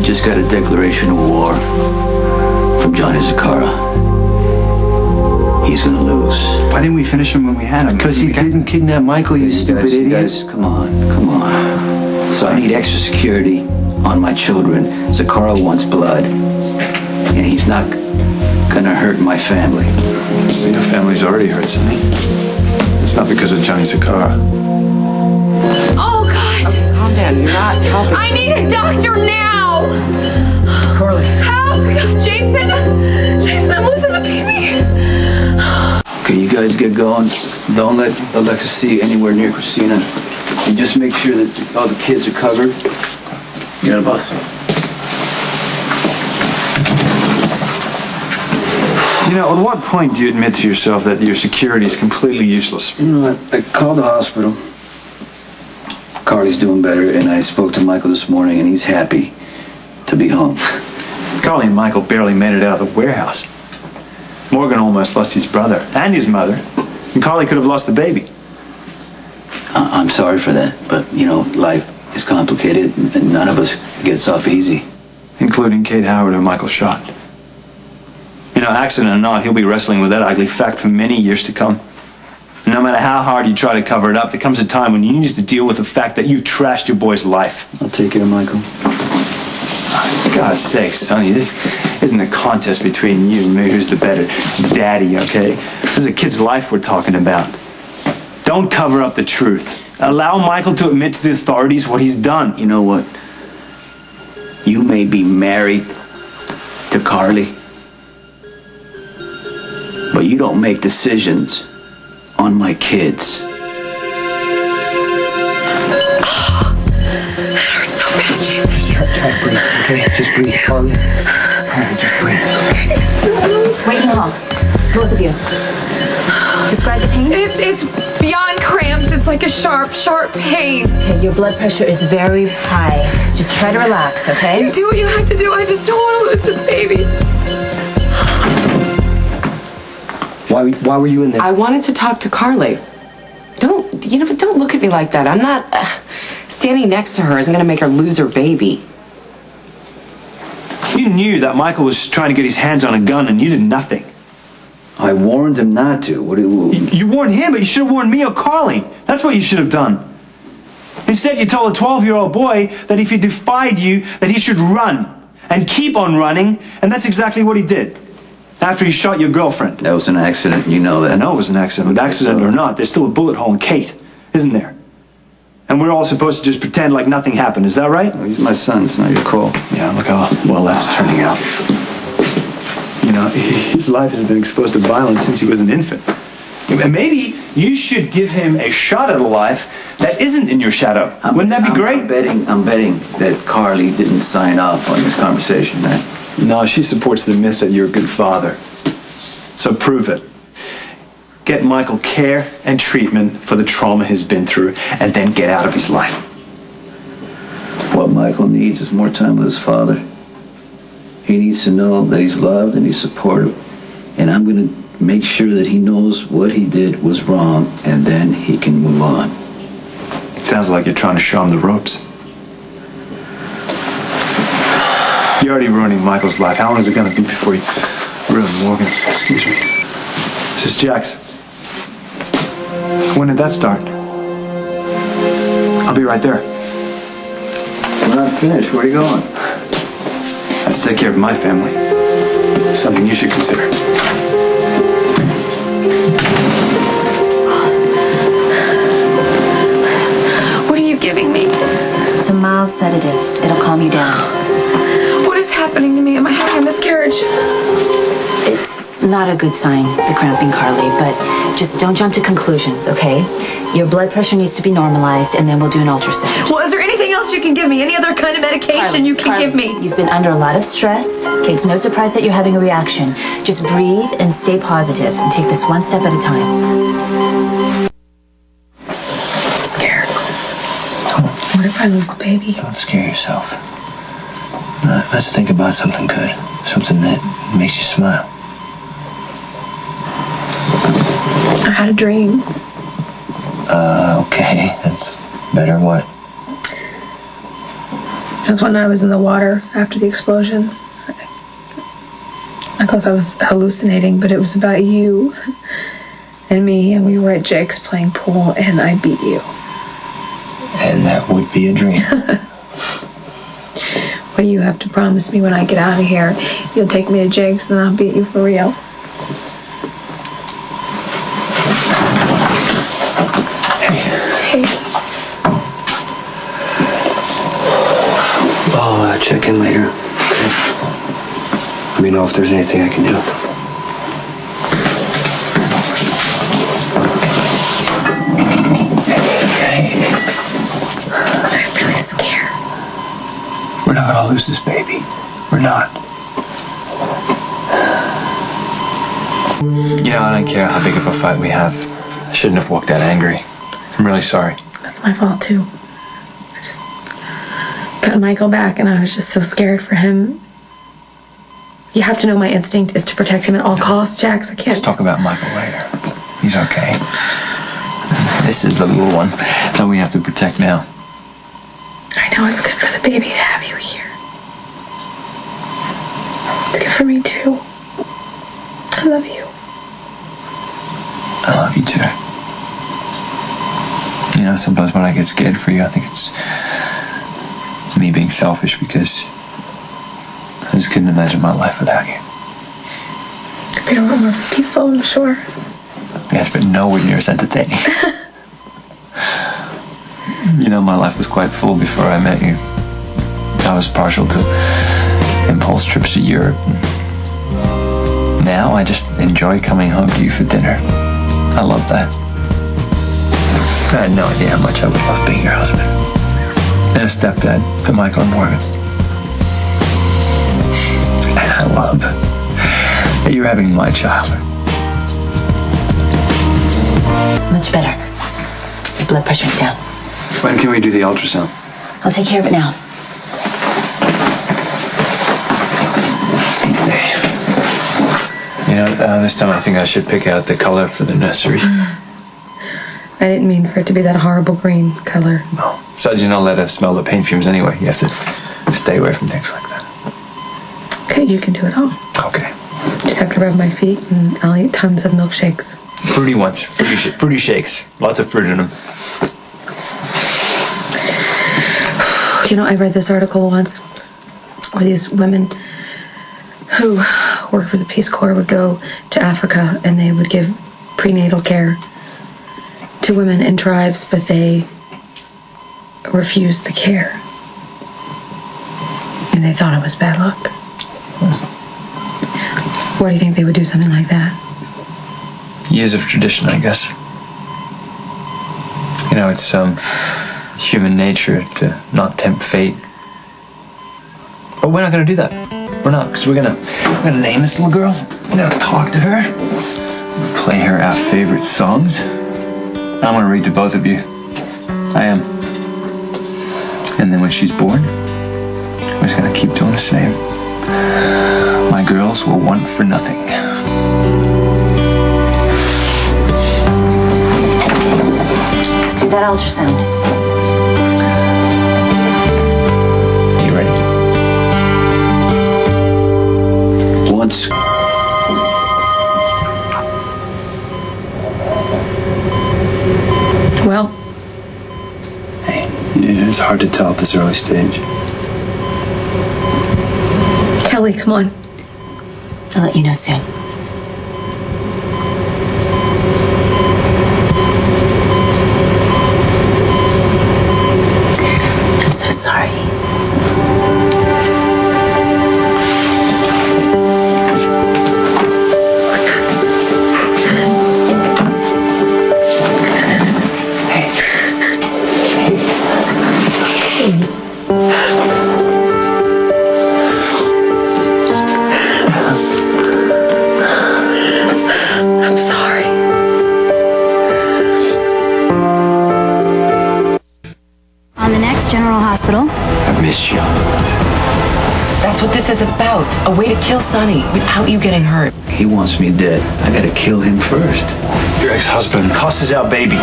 just got a declaration of war from Johnny Zakara. He's gonna lose. Why didn't we finish him when we had him? Because he didn't kidnap Michael, you stupid idiot. You guys, come on. So I need extra security on my children. Zakara wants blood, and he's not gonna hurt my family. Your family's already hurt, Sonny. It's not because of Johnny Zakara. Oh, God! Okay, calm down. You're not helping. I need a doctor now! Carly. Help! Jason! Jason, I'm losing the baby! Okay, you guys get going. Don't let Alexis see you anywhere near Christina. And just make sure that all the kids are covered. You got a bus? You know, at what point do you admit to yourself that your security is completely useless? You know what? I called the hospital. Carly's doing better, and I spoke to Michael this morning, and he's happy to be home. Carly and Michael barely made it out of the warehouse. Morgan almost lost his brother and his mother, and Carly could have lost the baby. I'm sorry for that, but, you know, life is complicated, and none of us gets off easy. Including Kate Howard, who Michael shot. You know, accident or not, he'll be wrestling with that ugly fact for many years to come. And no matter how hard you try to cover it up, there comes a time when you need to deal with the fact that you've trashed your boy's life. I'll take care of Michael. For God's sake, Sonny, this isn't a contest between you and me who's the better daddy, okay? This is a kid's life we're talking about. Don't cover up the truth. Allow Michael to admit to the authorities what he's done. You know what? You may be married to Carly, but you don't make decisions on my kids. That hurts so bad, Jason. Try to breathe, okay? Just breathe, Carly. Carly, just breathe. Wait long. Both of you. Describe the pain. It's beyond cramps. It's like a sharp, sharp pain. Okay, your blood pressure is very high. Just try to relax, okay? You do what you have to do. I just don't want to lose this baby. Why were you in there? I wanted to talk to Carly. Don't look at me like that. I'm not... standing next to her isn't going to make her lose her baby. You knew that Michael was trying to get his hands on a gun and you did nothing. I warned him not to. You warned him, but you should have warned me or Carly. That's what you should have done. Instead, you told a 12-year-old boy that if he defied you, that he should run and keep on running, and that's exactly what he did. After he shot your girlfriend. That was an accident, you know that. I know it was an accident, but accident or not, there's still a bullet hole in Kate, isn't there? And we're all supposed to just pretend like nothing happened, is that right? Well, he's my son, it's not your call. Yeah, look how well that's turning out. You know, his life has been exposed to violence since he was an infant. And maybe you should give him a shot at a life that isn't in your shadow. Wouldn't that be great? I'm betting that Carly didn't sign off on this conversation, man. No, she supports the myth that you're a good father. So prove it. Get Michael care and treatment for the trauma he's been through, and then get out of his life. What Michael needs is more time with his father. He needs to know that he's loved and he's supported. And I'm going to make sure that he knows what he did was wrong, and then he can move on. It sounds like you're trying to show him the ropes. You're already ruining Michael's life. How long is it going to be before you ruin Morgan's? Excuse me. This is Jax. When did that start? I'll be right there. We're not finished. Where are you going? Let's take care of my family. Something you should consider. What are you giving me? It's a mild sedative. It'll calm you down. What is happening to me? Am I having a miscarriage? It's not a good sign, the cramping, Carly, but just don't jump to conclusions, okay? Your blood pressure needs to be normalized, and then we'll do an ultrasound. Well, is there anything else you can give me? Any other kind of medication Carly, you can give me? You've been under a lot of stress. Okay, it's no surprise that you're having a reaction. Just breathe and stay positive, and take this one step at a time. I'm scared. What if I lose the baby? Don't scare yourself. Let's think about something good. Something that makes you smile. I had a dream. Okay. That's better what? It was when I was in the water after the explosion. I thought I was hallucinating, but it was about you and me, and we were at Jake's playing pool, and I beat you. And that would be a dream. Well, you have to promise me when I get out of here, you'll take me to Jake's, and I'll beat you for real. Hey. I'll check in later. Okay. Let me know if there's anything I can do. I'm really scared. We're not gonna lose this baby. We're not. You know, I don't care how big of a fight we have. I shouldn't have walked out angry. I'm really sorry. That's my fault, too. I just got Michael back, and I was just so scared for him. You have to know my instinct is to protect him at all costs, Jax. I can't. Let's talk about Michael later. He's okay. This is the little one that we have to protect now. I know it's good for the baby to have you here. It's good for me, too. I love you. I love you too. You know, sometimes when I get scared for you, I think it's me being selfish because I just couldn't imagine my life without you. It'd be a lot more peaceful, I'm sure. Yes, but nowhere near as entertaining. You know, my life was quite full before I met you. I was partial to impulse trips to Europe. Now I just enjoy coming home to you for dinner. I love that. I had no idea how much I would love being your husband. And a stepdad to Michael and Morgan. And I love that you're having my child. Much better. Your blood pressure went down. When can we do the ultrasound? I'll take care of it now. You know, this time I think I should pick out the color for the nursery. I didn't mean for it to be that horrible green color. No. Besides, you're not allowed to smell the paint fumes anyway. You have to stay away from things like that. Okay, you can do it all. Okay. Just have to rub my feet, and I'll eat tons of milkshakes. Fruity ones. Fruity shakes. Lots of fruit in them. You know, I read this article once where these women who work for the Peace Corps would go to Africa and they would give prenatal care to women in tribes, but they refused the care. And they thought it was bad luck. Why do you think they would do something like that? Years of tradition, I guess. You know, it's human nature to not tempt fate. But we're not going to do that. We're not, because we're gonna name this little girl. We're gonna talk to her. We're gonna play her our favorite songs. I'm gonna read to both of you. I am. And then when she's born, we're just gonna keep doing the same. My girls will want for nothing. Let's do that ultrasound. You ready? Once. Well, Hey, it's hard to tell at this early stage. Kelly, come on. I'll let you know soon. I'm so sorry. I'm sorry. On the next General Hospital. I miss you. That's what this is about. A way to kill Sonny without you getting hurt. He wants me dead. I gotta kill him first. Your ex-husband cost us our baby.